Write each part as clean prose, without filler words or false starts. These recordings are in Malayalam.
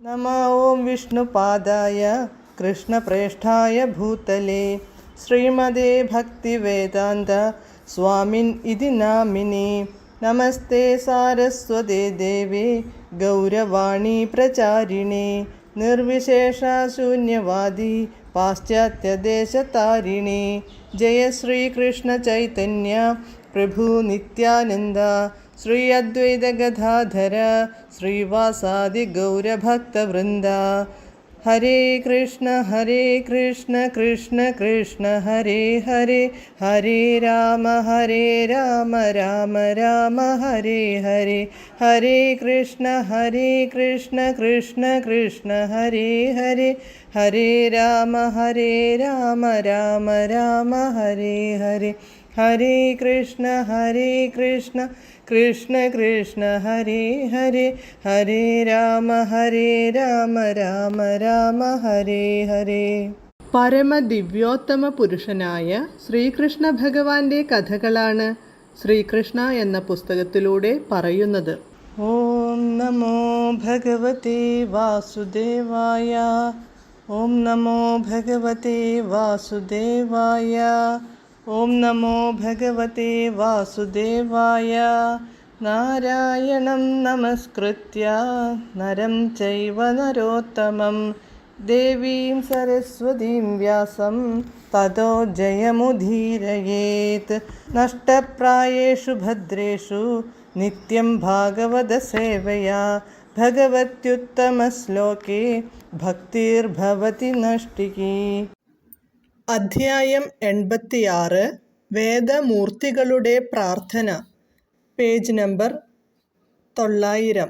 നമ ഓം വിഷ്ണുപാദായ കൃഷ്ണപ്രേഷ്ഠായ ഭൂതലേ ശ്രീമതേ ഭക്തിവേദാന്ത സ്വാമിൻ ഇതി നാമിനി. നമസ്തേ സാരസ്വതേ ദേവേ ഗൗരവാണി പ്രചാരിണേ നിർവിശേഷ ശൂന്യവാദി പാശ്ചാത്യദേശതാരിണേ. ജയ ശ്രീകൃഷ്ണ ചൈതന്യ പ്രഭു നിത്യാനന്ദ ശ്രീ അദ്വൈത ഗദാധര ശ്രീവാസാദി ഗൗരഭക്തവൃന്ദ. ഹരേ കൃഷ്ണ കൃഷ്ണ കൃഷ്ണ ഹരേ ഹരേ, ഹരേ രാമ രാമ രാമ ഹരേ ഹരേ. ഹരേ കൃഷ്ണ കൃഷ്ണ കൃഷ്ണ ഹരേ ഹരേ, ഹരേ രാമ രാമ രാമ ഹരേ ഹരേ. ഹരേ കൃഷ്ണ കൃഷ്ണ കൃഷ്ണ ഹരേ ഹരേ, ഹരേ രാമ രാമ ഹരേ ഹരേ. പരമദിവ്യോത്തമ പുരുഷനായ ശ്രീകൃഷ്ണ ഭഗവാന്റെ കഥകളാണ് ശ്രീകൃഷ്ണ എന്ന പുസ്തകത്തിലൂടെ പറയുന്നത്. ഓം നമോ ഭഗവതേ വാസുദേവായ. ഓം നമോ ഭഗവതേ വാസുദേവായ. ഓം നമോ ഭഗവതേ വാസുദേവായ. നാരായണം നമസ്കൃത്യ നരം ചൈവ നരോത്തമം ദേവീം സരസ്വതീം വ്യാസം തതോ ജയമുദീരയേത്. നഷ്ടപ്രായേഷു ഭദ്രേഷു നിത്യം ഭാഗവത സേവയാ ഭഗവത്യുത്തമശ്ലോകേ ഭക്തിർഭവതി നഷ്ടികീ. അധ്യായം 86. വേദമൂർത്തികളുടെ പ്രാർത്ഥന. Page number 900.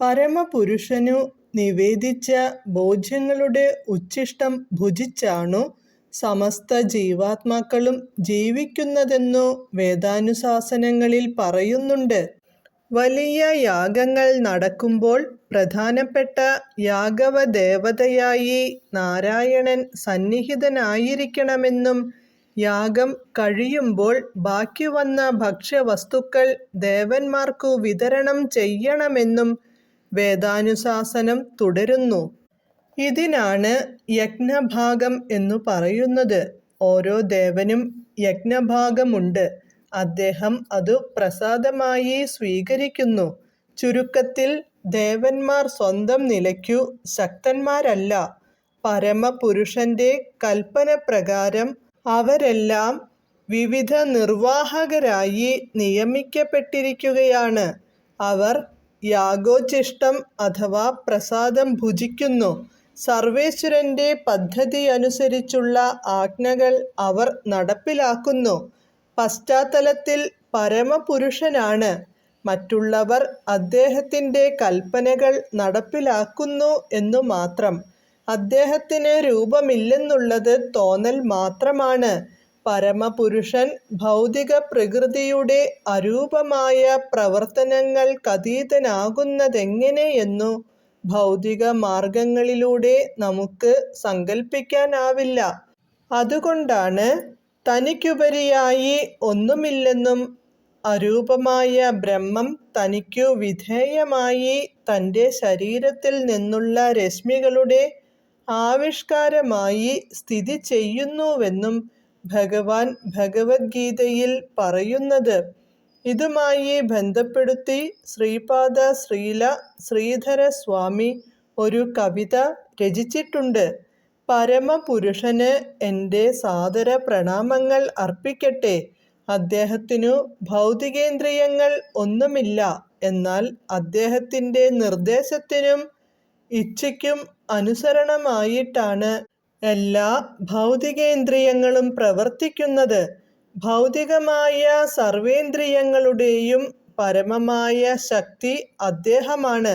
പരമപുരുഷനു നിവേദിച്ച ഭോജ്യങ്ങളുടെ ഉച്ഛിഷ്ടം ഭുജിച്ചാണു സമസ്ത ജീവാത്മാക്കളും ജീവിക്കുന്നതെന്നു വേദാനുശാസനങ്ങളിൽ പറയുന്നുണ്ട്. വലിയ യാഗങ്ങൾ നടക്കുമ്പോൾ പ്രധാനപ്പെട്ട യാഗവദേവതയായി നാരായണൻ സന്നിഹിതനായിരിക്കണമെന്നും യാഗം കഴിയുമ്പോൾ ബാക്കി വന്ന ഭക്ഷ്യവസ്തുക്കൾ ദേവന്മാർക്കു വിതരണം ചെയ്യണമെന്നും വേദാനുശാസനം തുടരുന്നു. ഇതിനാണ് യജ്ഞഭാഗം എന്നു പറയുന്നത്. ഓരോ ദേവനും യജ്ഞഭാഗമുണ്ട്. അദ്ദേഹം അതു പ്രസാദമായി സ്വീകരിക്കുന്നു. ചുരുക്കത്തിൽ ദേവന്മാർ സ്വന്തം നിലയ്ക്കു ശക്തന്മാരല്ല. പരമപുരുഷന്റെ കൽപ്പന പ്രകാരം അവരെല്ലാം വിവിധ നിർവാഹകരായി നിയമിക്കപ്പെട്ടിരിക്കുകയാണ്. അവർ യാഗോച്ഛിഷ്ടം അഥവാ പ്രസാദം ഭുജിക്കുന്നു. സർവേശ്വരന്റെ പദ്ധതി അനുസരിച്ചുള്ള ആജ്ഞകൾ അവർ നടപ്പിലാക്കുന്നു. പശ്ചാത്തലത്തിൽ പരമപുരുഷനാണ്. മറ്റുള്ളവർ അദ്ദേഹത്തിൻ്റെ കൽപ്പനകൾ നടപ്പിലാക്കുന്നു എന്നു മാത്രം. അദ്ദേഹത്തിന് രൂപമില്ലെന്നുള്ളത് തോന്നൽ മാത്രമാണ്. പരമപുരുഷൻ ഭൗതിക പ്രകൃതിയുടെ അരൂപമായ പ്രവർത്തനങ്ങൾക്കതീതനാകുന്നതെങ്ങനെയെന്നു ഭൗതിക മാർഗങ്ങളിലൂടെ നമുക്ക് സങ്കല്പിക്കാനാവില്ല. അതുകൊണ്ടാണ് തനിക്കുപരിയായി ഒന്നുമില്ലെന്നും അരൂപമായ ബ്രഹ്മം തനിക്കു വിധേയമായി തൻ്റെ ശരീരത്തിൽ നിന്നുള്ള രശ്മികളുടെ ആവിഷ്കാരമായി സ്ഥിതി ചെയ്യുന്നുവെന്നും ഭഗവാൻ ഭഗവത്ഗീതയിൽ പറയുന്നത്. ഇതുമായി ബന്ധപ്പെടുത്തി ശ്രീപാദ ശ്രീല ശ്രീധര സ്വാമി ഒരു കവിത രചിച്ചിട്ടുണ്ട്. പരമപുരുഷന് എൻ്റെ സാദര പ്രണാമങ്ങൾ അർപ്പിക്കട്ടെ. അദ്ദേഹത്തിനു ഭൗതികേന്ദ്രിയങ്ങൾ ഒന്നുമില്ല. എന്നാൽ അദ്ദേഹത്തിൻ്റെ നിർദ്ദേശത്തിനും ഇച്ഛയ്ക്കും അനുസരണമായിട്ടാണ് എല്ലാ ഭൗതികേന്ദ്രിയങ്ങളും പ്രവർത്തിക്കുന്നത്. ഭൗതികമായ സർവേന്ദ്രിയങ്ങളുടെയും പരമമായ ശക്തി അദ്ദേഹമാണ്.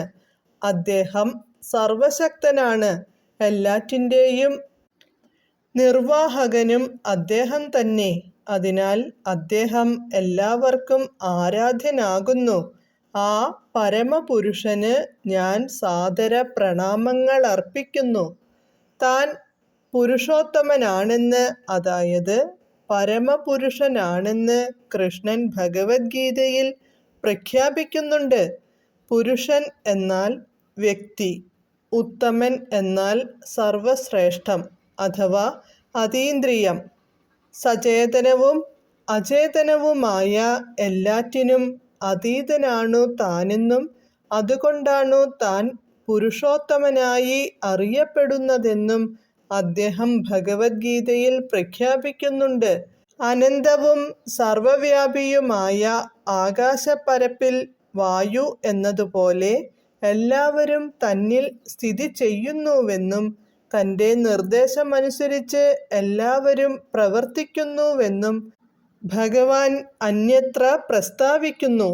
അദ്ദേഹം സർവശക്തനാണ്. എല്ലാറ്റിൻ്റെയും നിർവാഹകനും അദ്ദേഹം തന്നെ. അതിനാൽ അദ്ദേഹം എല്ലാവർക്കും ആരാധ്യനാകുന്നു. ആ പരമപുരുഷന് ഞാൻ സാദര പ്രണാമങ്ങൾ അർപ്പിക്കുന്നു. താൻ പുരുഷോത്തമനാണെന്ന്, അതായത് പരമപുരുഷനാണെന്ന് കൃഷ്ണൻ ഭഗവത്ഗീതയിൽ പ്രഖ്യാപിക്കുന്നുണ്ട്. പുരുഷൻ എന്നാൽ വ്യക്തി. ഉത്തമൻ എന്നാൽ സർവശ്രേഷ്ഠം അഥവാ അതീന്ദ്രിയം. സചേതനവും അചേതനവുമായ എല്ലാറ്റിനും അതീതനാണു താനെന്നും അതുകൊണ്ടാണു താൻ പുരുഷോത്തമനായി അറിയപ്പെടുന്നതെന്നും അദ്ദേഹം ഭഗവത്ഗീതയിൽ പ്രഖ്യാപിക്കുന്നുണ്ട്. അനന്തവും സർവവ്യാപിയുമായ ആകാശപ്പരപ്പിൽ വായു എന്നതുപോലെ എല്ലാവരും തന്നിൽ സ്ഥിതി ചെയ്യുന്നുവെന്നും തൻ്റെ നിർദ്ദേശമനുസരിച്ച് എല്ലാവരും പ്രവർത്തിക്കുന്നുവെന്നും ഭഗവാൻ അന്യത്ര പ്രസ്താവിക്കുന്നു.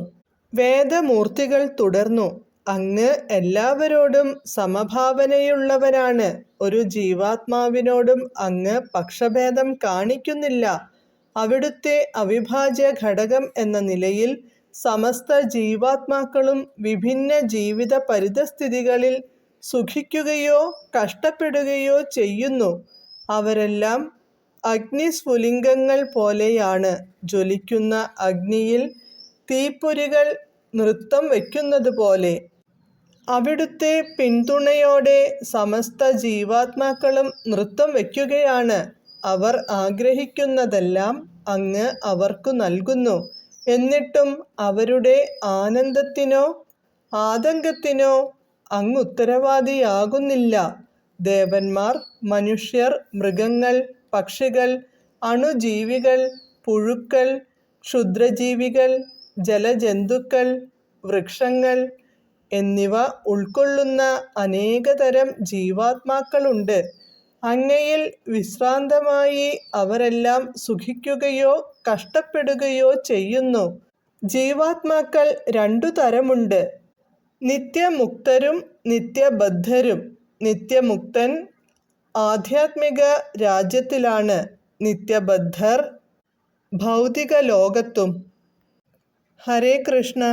വേദമൂർത്തികൾ തുടർന്നു, അങ്ങ് എല്ലാവരോടും സമഭാവനയുള്ളവനാണ്. ഒരു ജീവാത്മാവിനോടും അങ്ങ് പക്ഷഭേദം കാണിക്കുന്നില്ല. അവിടുത്തെ അവിഭാജ്യ ഘടകം എന്ന നിലയിൽ സമസ്ത ജീവാത്മാക്കളും വിഭിന്ന ജീവിത പരിതസ്ഥിതികളിൽ സുഖിക്കുകയോ കഷ്ടപ്പെടുകയോ ചെയ്യുന്നു. അവരെല്ലാം അഗ്നിസ്ഫുലിംഗങ്ങൾ പോലെയാണ്. ജ്വലിക്കുന്ന അഗ്നിയിൽ തീപ്പൊരികൾ നൃത്തം വയ്ക്കുന്നത് പോലെ അവിടുത്തെ പിന്തുണയോടെ സമസ്ത ജീവാത്മാക്കളും നൃത്തം വയ്ക്കുകയാണ്. അവർ ആഗ്രഹിക്കുന്നതെല്ലാം അങ്ങ് അവർക്കു നൽകുന്നു. എന്നിട്ടും അവരുടെ ആനന്ദത്തിനോ ആതങ്കത്തിനോ അങ്ങ് ഉത്തരവാദിയാകുന്നില്ല. ദേവന്മാർ, മനുഷ്യർ, മൃഗങ്ങൾ, പക്ഷികൾ, അണുജീവികൾ, പുഴുക്കൾ, ക്ഷുദ്രജീവികൾ, ജലജന്തുക്കൾ, വൃക്ഷങ്ങൾ എന്നിവ ഉൾക്കൊള്ളുന്ന അനേകതരം ജീവാത്മാക്കളുണ്ട്. അങ്ങയിൽ വിശ്രാന്തമായി അവരെല്ലാം സുഖിക്കുകയോ കഷ്ടപ്പെടുകയോ ചെയ്യുന്നു. ജീവാത്മാക്കൾ രണ്ടു തരമുണ്ട്: നിത്യമുക്തരും നിത്യബദ്ധരും. നിത്യമുക്തൻ ആധ്യാത്മിക രാജ്യത്തിലാണ്, നിത്യബദ്ധർ ഭൗതിക ലോകത്തും. ഹരേ കൃഷ്ണ.